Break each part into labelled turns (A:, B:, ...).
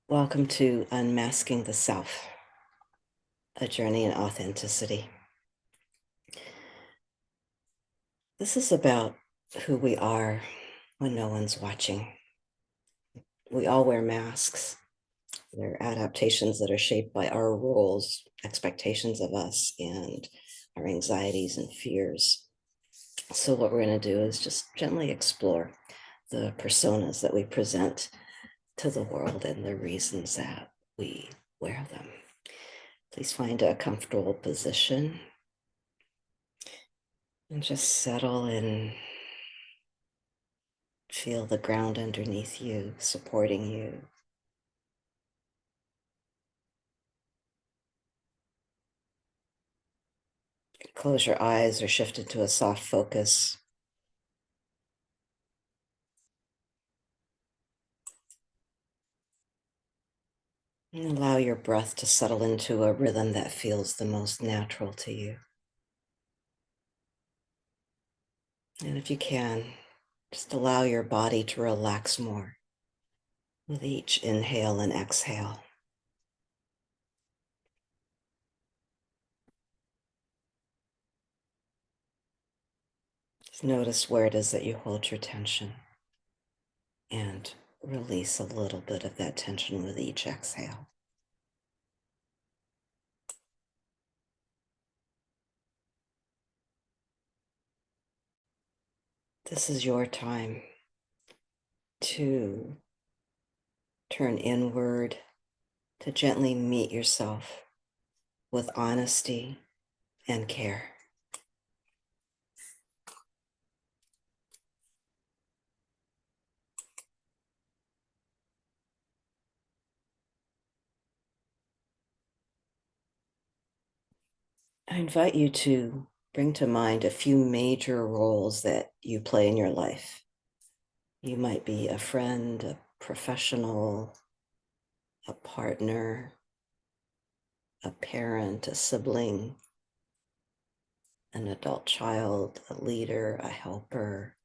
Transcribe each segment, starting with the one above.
A: Welcome to Unmasking the Self, a journey in authenticity. This is about who we are when no one's watching. We all wear masks. They're adaptations that are shaped by our roles, expectations of us, and our anxieties and fears. So, what we're going to do is just gently explore the personas that we present to the world and the reasons that we wear them. Please find a comfortable position and just settle in. Feel the ground underneath you, supporting you. Close your eyes or shift into a soft focus. And allow your breath to settle into a rhythm that feels the most natural to you. And if you can, just allow your body to relax more with each inhale and exhale. Just notice where it is that you hold your tension and release a little bit of that tension with each exhale. This is your time to turn inward, to gently meet yourself with honesty and care. I invite you to bring to mind a few major roles that you play in your life. You might be a friend, a professional, a partner, a parent, a sibling, an adult child, a leader, a helper.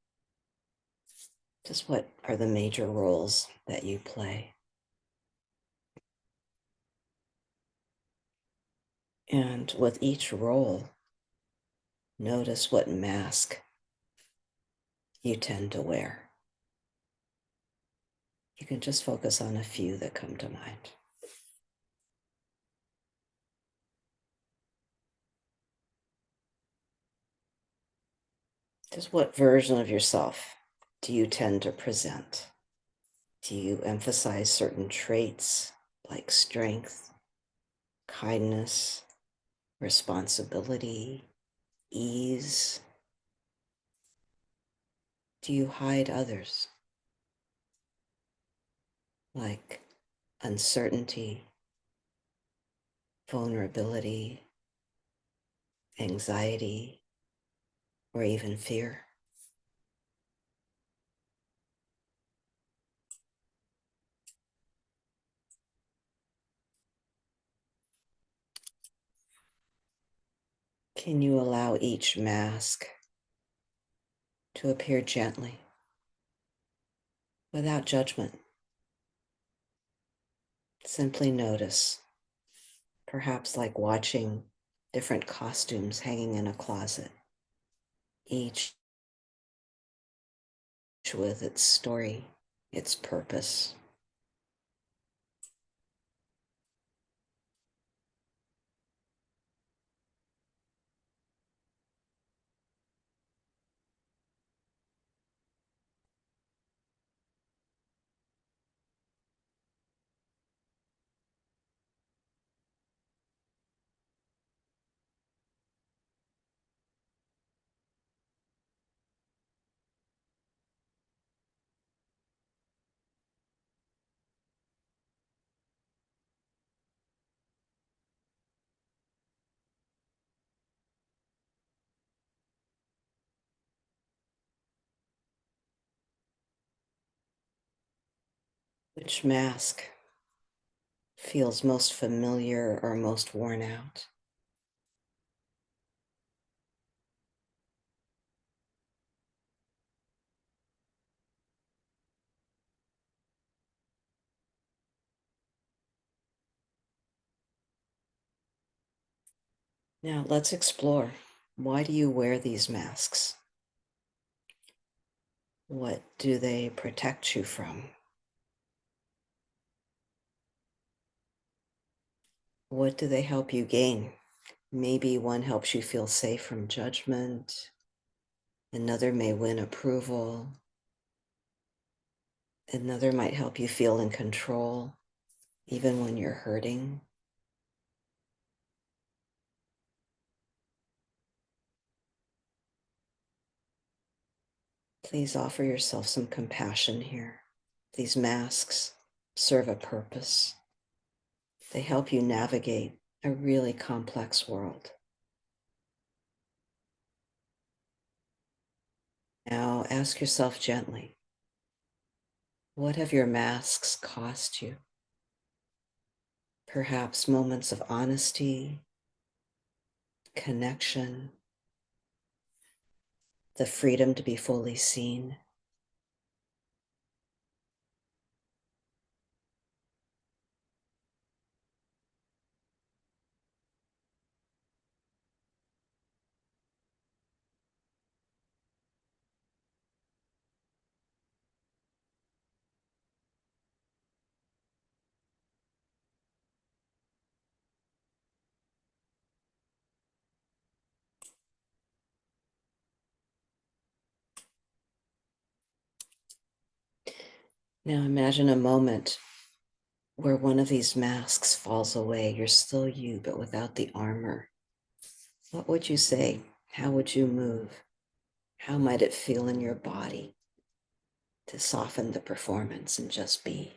A: Just what are the major roles that you play? And with each role, notice what mask you tend to wear. You can just focus on a few that come to mind. Just what version of yourself do you tend to present? Do you emphasize certain traits like strength, kindness, responsibility, ease? Do you hide others like uncertainty, vulnerability, anxiety, or even fear? Can you allow each mask to appear gently, without judgment? Simply notice, perhaps like watching different costumes hanging in a closet, each with its story, its purpose. Which mask feels most familiar or most worn out? Now let's explore. Why do you wear these masks? What do they protect you from? What do they help you gain? Maybe one helps you feel safe from judgment. Another may win approval. Another might help you feel in control, even when you're hurting. Please offer yourself some compassion here. These masks serve a purpose. They help you navigate a really complex world. Now ask yourself gently, what have your masks cost you? Perhaps moments of honesty, connection, the freedom to be fully seen. Now imagine a moment where one of these masks falls away. You're still you, but without the armor. What would you say? How would you move? How might it feel in your body to soften the performance and just be?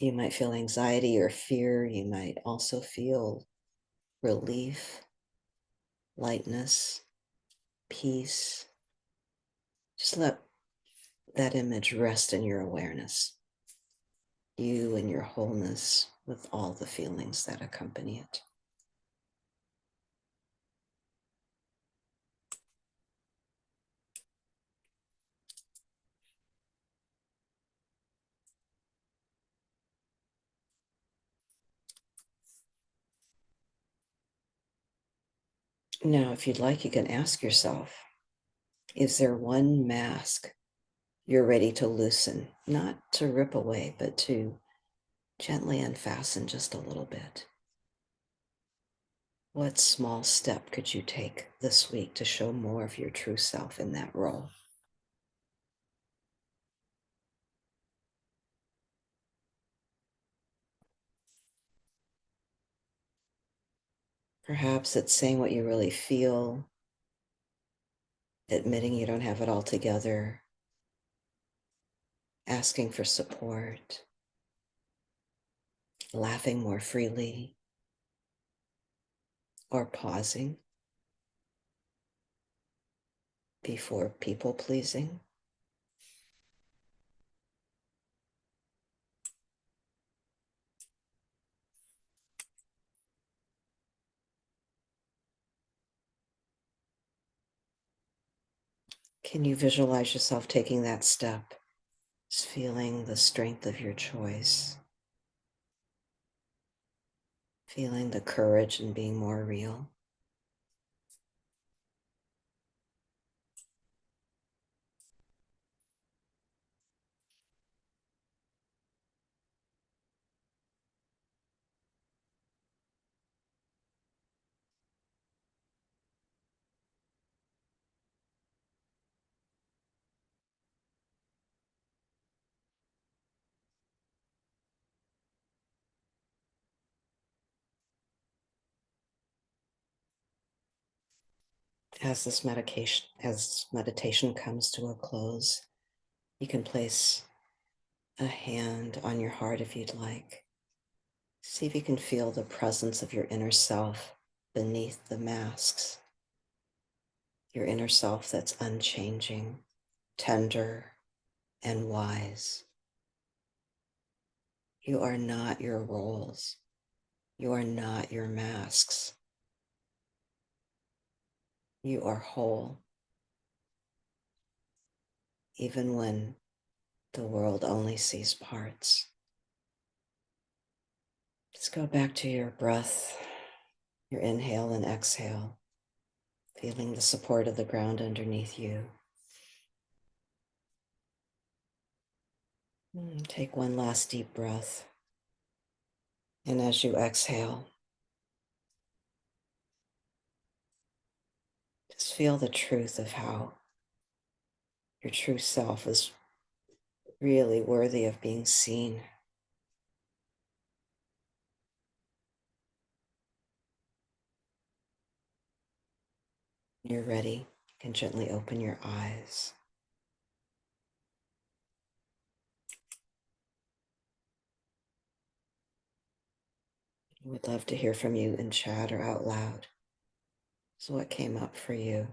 A: You might feel anxiety or fear. You might also feel relief, lightness, peace. Just let that image rest in your awareness, you and your wholeness with all the feelings that accompany it. Now, if you'd like, you can ask yourself, is there one mask you're ready to loosen, not to rip away, but to gently unfasten just a little bit? What small step could you take this week to show more of your true self in that role? Perhaps it's saying what you really feel, admitting you don't have it all together, asking for support, laughing more freely, or pausing before people pleasing. Can you visualize yourself taking that step? Just feeling the strength of your choice, feeling the courage in being more real. As meditation comes to a close, you can place a hand on your heart if you'd like. See if you can feel the presence of your inner self beneath the masks, your inner self that's unchanging, tender, and wise. You are not your roles. You are not your masks. You are whole, even when the world only sees parts. Just go back to your breath, your inhale and exhale, feeling the support of the ground underneath you. Take one last deep breath. And as you exhale, just feel the truth of how your true self is really worthy of being seen. When you're ready, you can gently open your eyes. We'd love to hear from you in chat or out loud. So what came up for you?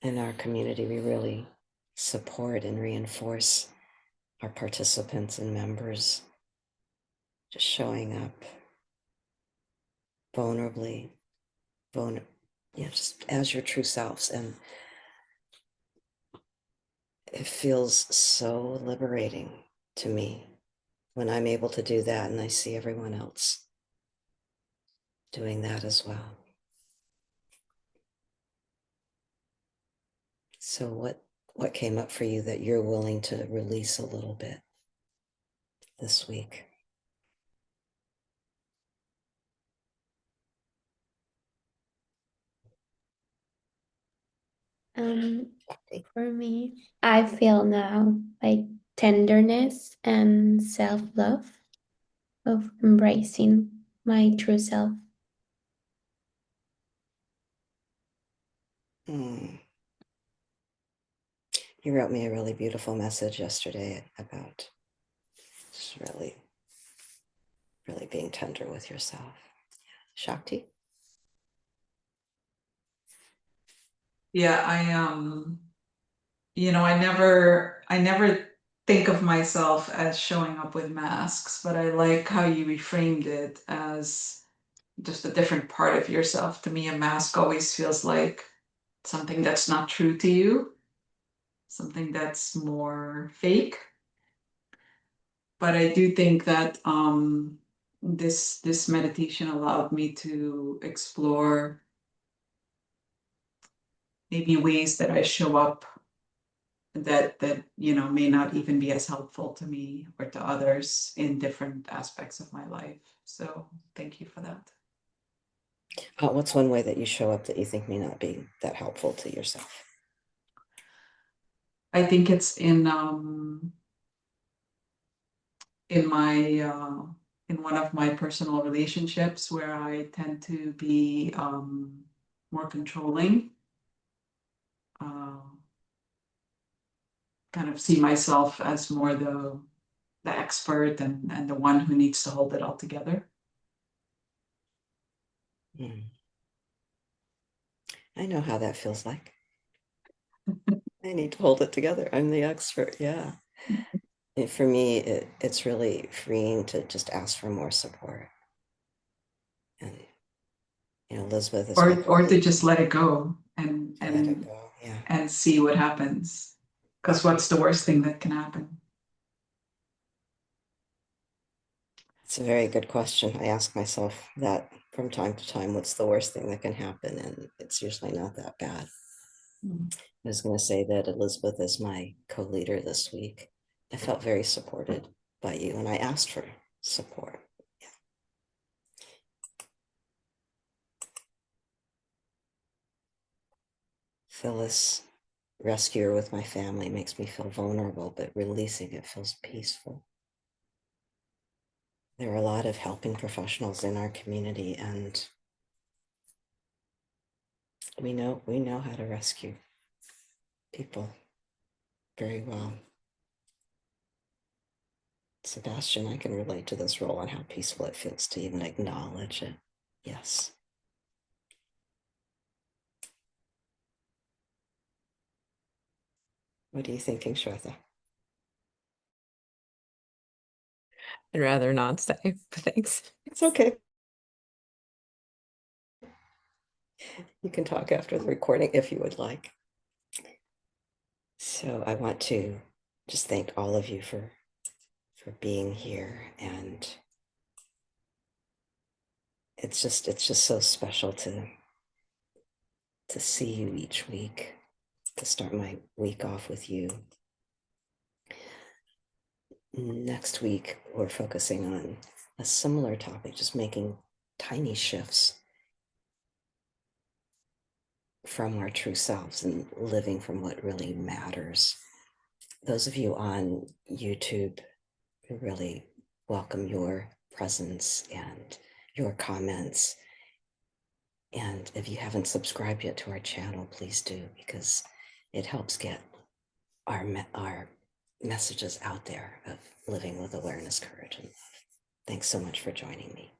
A: In our community, we really support and reinforce our participants and members just showing up vulnerably, just as your true selves. And it feels so liberating to me when I'm able to do that and I see everyone else doing that as well. So what came up for you that you're willing to release a little bit this week?
B: For me, I feel now like tenderness and self-love of embracing my true self.
A: You wrote me a really beautiful message yesterday about just really, really being tender with yourself. Shakti?
C: Yeah, I never think of myself as showing up with masks, but I like how you reframed it as just a different part of yourself. To me, a mask always feels like something that's not true to you, something that's more fake. But I do think that this meditation allowed me to explore maybe ways that I show up that may not even be as helpful to me or to others in different aspects of my life. So thank you for that.
A: What's one way that you show up that you think may not be that helpful to yourself?
C: I think it's in my in one of my personal relationships where I tend to be more controlling, uh, kind of see myself as more the expert and the one who needs to hold it all together.
A: I know how that feels like. I need to hold it together. I'm the expert. Yeah. For me, it's really freeing to just ask for more support. And, Elizabeth is my
C: Or to just let it go and
A: let it go. Yeah.
C: and see what happens. Because what's the worst thing that can happen?
A: It's a very good question. I ask myself that from time to time, what's the worst thing that can happen? And it's usually not that bad. I was going to say that Elizabeth is my co-leader this week. I felt very supported by you and I asked for support. Yeah. Phyllis, rescuer with my family, makes me feel vulnerable, but releasing it feels peaceful. There are a lot of helping professionals in our community, and we know how to rescue people very well. Sebastian, I can relate to this role and how peaceful it feels to even acknowledge it. Yes. What are you thinking, Shweta?
D: I'd rather not say, but thanks.
A: It's okay. You can talk after the recording if you would like. So I want to just thank all of you for being here, and it's just so special to see you each week, to start my week off with you. Next week, we're focusing on a similar topic, just making tiny shifts from our true selves and living from what really matters. Those of you on YouTube, really welcome your presence and your comments. And if you haven't subscribed yet to our channel, please do, because it helps get our messages out there of living with awareness, courage, and love. Thanks so much for joining me.